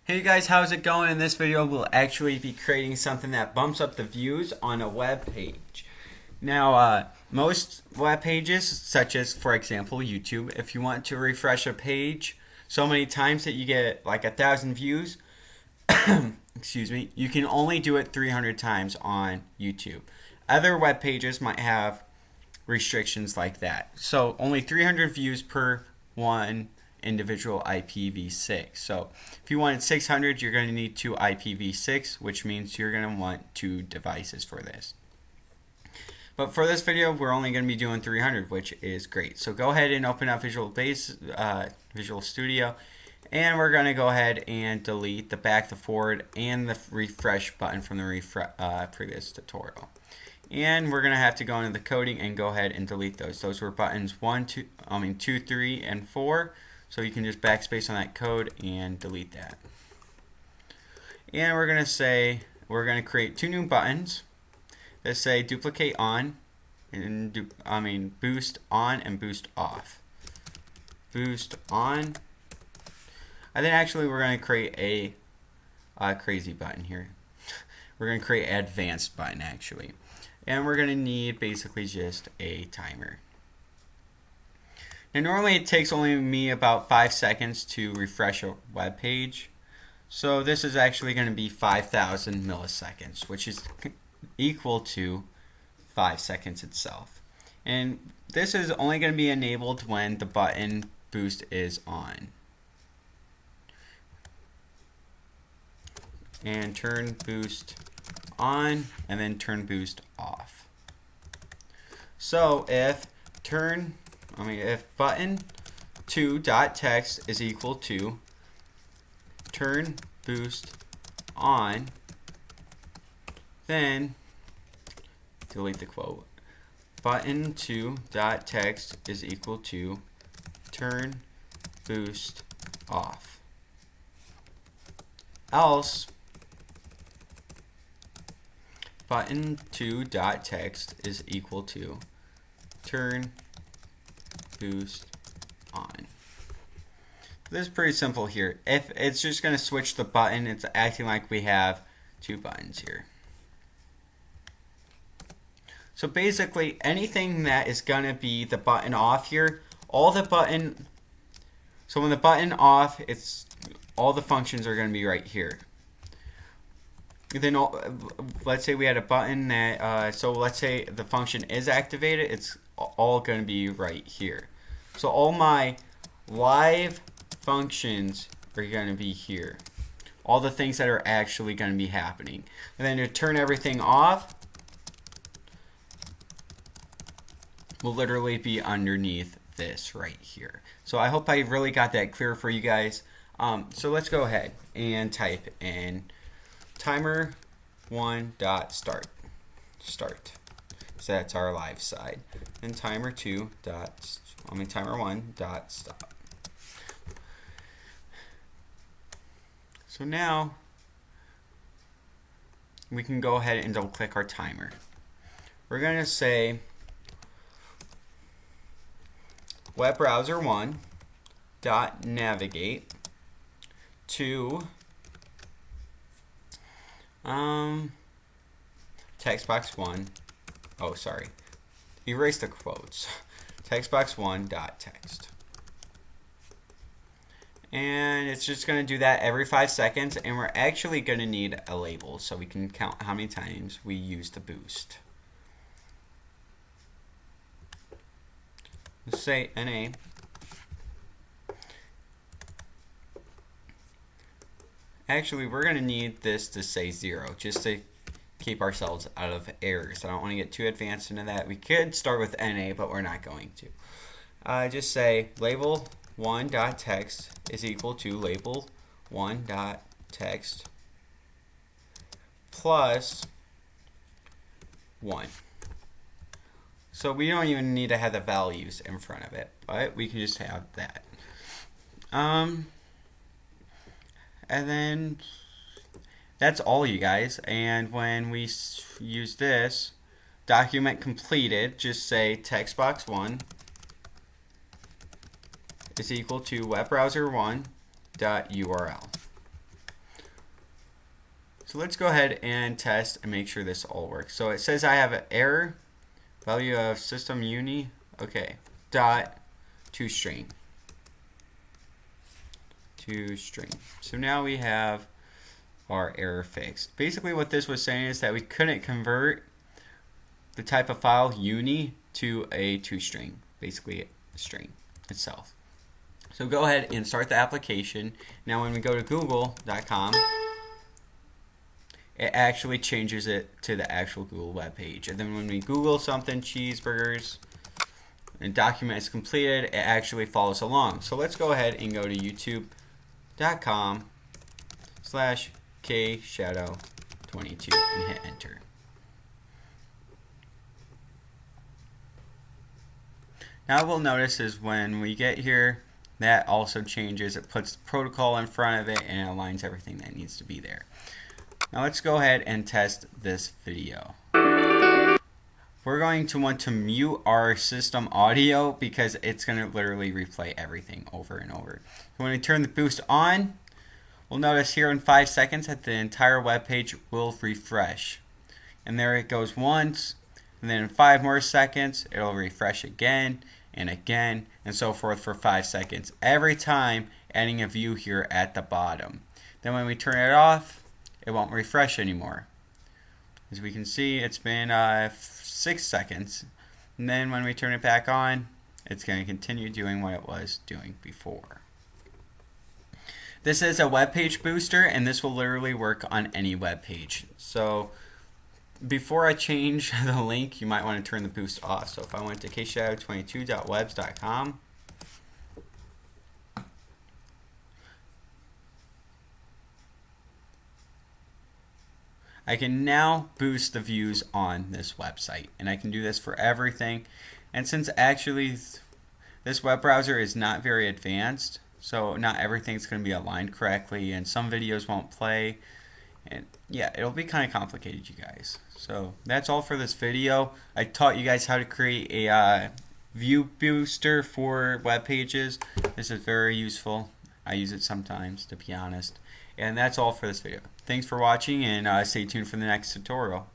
Hey guys, how's it going? In this video, we'll actually be creating something that bumps up the views on a web page. Now, most web pages, such as, for example, YouTube, if you want to refresh a page so many times that you get like 1,000 views, excuse me, you can only do it 300 times on YouTube. Other web pages might have restrictions like that. So only 300 views per one individual IPv6. So if you wanted 600, you're going to need two IPv6, which means you're going to want two devices for this. But for this video, we're only going to be doing 300, which is great. So go ahead and open up Visual Studio, and we're going to go ahead and delete the back, the forward, and the refresh button from the previous tutorial. And we're going to have to go into the coding and go ahead and delete those. Those were buttons 2, 3, and 4. So you can just backspace on that code and delete that. And we're going to create two new buttons that say duplicate on and boost on and boost off. Boost on. And then actually we're going to create a crazy button here. We're going to create an advanced button actually. And we're going to need basically just a timer. Now normally it takes only me about 5 seconds to refresh a web page. So this is actually going to be 5,000 milliseconds, which is equal to 5 seconds itself. And this is only going to be enabled when the button boost is on. And turn boost on and then turn boost off. So if button 2.text is equal to turn boost on, then delete the quote. Button 2.text is equal to turn boost off. Else button 2.text is equal to turn boost on. This is pretty simple here. If it's just going to switch the button, it's acting like we have two buttons here. So basically anything that is going to be the button off here, so when the button off, all the functions are going to be right here. Then let's say we had a button that, so let's say the function is activated, it's all going to be right here. So all my live functions are going to be here. All the things that are actually going to be happening. And then to turn everything off will literally be underneath this right here. So I hope I really got that clear for you guys. So let's go ahead and type in timer 1.start. So that's our live side. And timer 1.stop. So now we can go ahead and double click our timer. We're going to say web browser 1 dot navigate to text box 1. Oh, sorry. Erase the quotes. Text box 1.text. And it's just going to do that every 5 seconds, and we're actually going to need a label so we can count how many times we use the boost. Let's say NA. Actually, we're going to need this to say 0 just to keep ourselves out of errors. I don't want to get too advanced into that. We could start with NA, but we're not going to. Just say label 1.text is equal to label 1.text plus 1. So we don't even need to have the values in front of it, but we can just have that. And then that's all, you guys. And when we use this document completed, just say text box 1 is equal to web browser 1 dot URL. So let's go ahead and test and make sure this all works. So it says I have an error, value of system uni, okay, dot toString. So now we have our error fixed. Basically what this was saying is that we couldn't convert the type of file uni to a toString, basically a string itself. So go ahead and start the application. Now when we go to google.com, it actually changes it to the actual Google web page. And then when we Google something, cheeseburgers, and document is completed, it actually follows along. So let's go ahead and go to youtube.com/kshadow22 and hit enter. Now what we'll notice is when we get here, that also changes. It puts the protocol in front of it and it aligns everything that needs to be there. Now let's go ahead and test this video. We're going to want to mute our system audio because it's going to literally replay everything over and over. So when we turn the boost on, we'll notice here in 5 seconds that the entire web page will refresh. And there it goes once, and then in 5 more seconds it'll refresh again and again and so forth for 5 seconds, every time adding a view here at the bottom. Then when we turn it off, it won't refresh anymore. As we can see, it's been 6 seconds, and then when we turn it back on, it's going to continue doing what it was doing before. This is a web page booster, and this will literally work on any web page. So before I change the link, you might want to turn the boost off. So if I went to kshadow22.webs.com, I can now boost the views on this website, and I can do this for everything. And since actually this web browser is not very advanced, so not everything's going to be aligned correctly, and some videos won't play, and yeah, it'll be kind of complicated, you guys. So that's all for this video. I taught you guys how to create a view booster for web pages. This is very useful. I use it sometimes, to be honest. And that's all for this video. Thanks for watching, and stay tuned for the next tutorial.